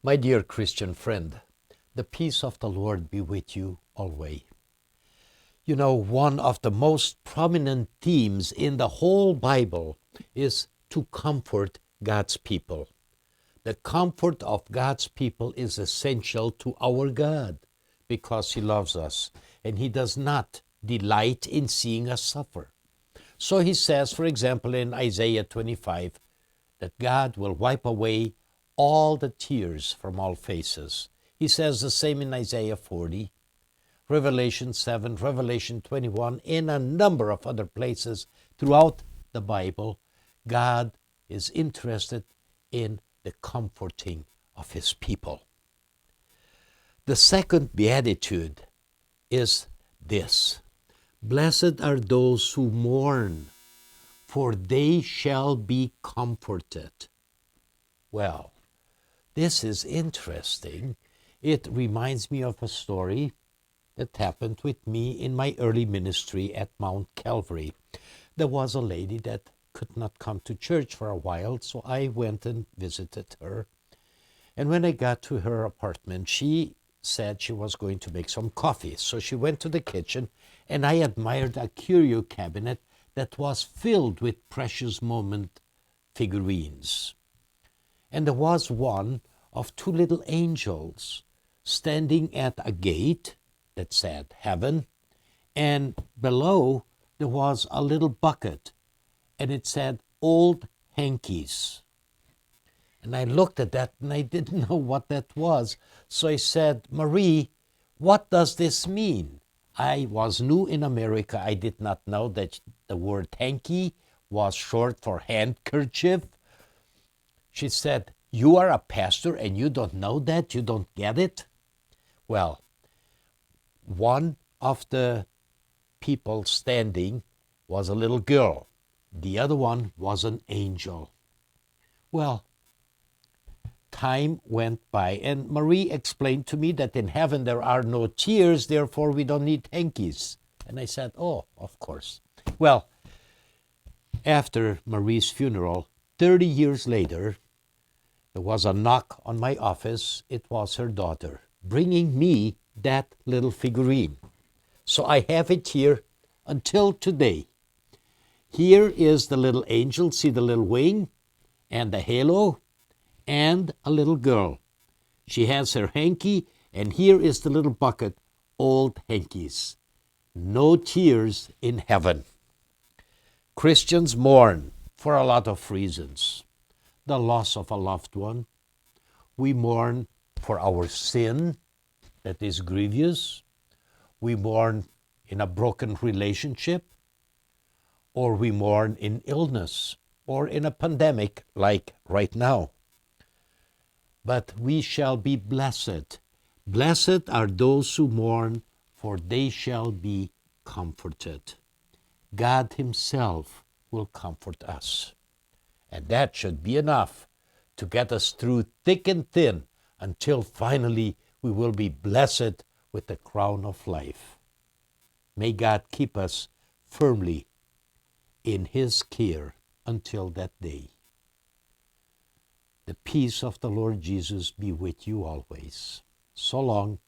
My dear Christian friend, the peace of the Lord be with you always. You know, one of the most prominent themes in the whole Bible is to comfort God's people. The comfort of God's people is essential to our God because He loves us and He does not delight in seeing us suffer. So He says, for example, in Isaiah 25, that God will wipe away all the tears from all faces. He says the same in Isaiah 40, Revelation 7, Revelation 21, in a number of other places throughout the Bible. God is interested in the comforting of His people. The second beatitude is this: blessed are those who mourn, for they shall be comforted. Well, this is interesting. It reminds me of a story that happened with me in my early ministry at Mount Calvary. There was a lady that could not come to church for a while, so I went and visited her. And when I got to her apartment, she said she was going to make some coffee. So she went to the kitchen, and I admired a curio cabinet that was filled with precious moment figurines. And there was one of two little angels standing at a gate that said heaven, and below there was a little bucket, and it said old Hankies. And I looked at that, and I didn't know what that was. So I said, Marie, what does this mean? I was new in America. I did not know that the word hanky was short for handkerchief. She said, you are a pastor and you don't know that? You don't get it? Well, one of the people standing was a little girl. The other one was an angel. Well, time went by, and Marie explained to me that in heaven there are no tears, therefore we don't need hankies. And I said, oh, of course. Well, after Marie's funeral, 30 years later, there was a knock on my office. It was her daughter bringing me that little figurine. So I have it here until today. Here is the little angel. See the little wing and the halo and a little girl. She has her hanky, and here is the little bucket, old hankies. No tears in heaven. Christians mourn for a lot of reasons. The loss of a loved one. We mourn for our sin that is grievous. We mourn in a broken relationship, or we mourn in illness, or in a pandemic like right now. But we shall be blessed. Blessed are those who mourn, for they shall be comforted. God Himself will comfort us. And that should be enough to get us through thick and thin until finally we will be blessed with the crown of life. May God keep us firmly in His care until that day. The peace of the Lord Jesus be with you always. So long.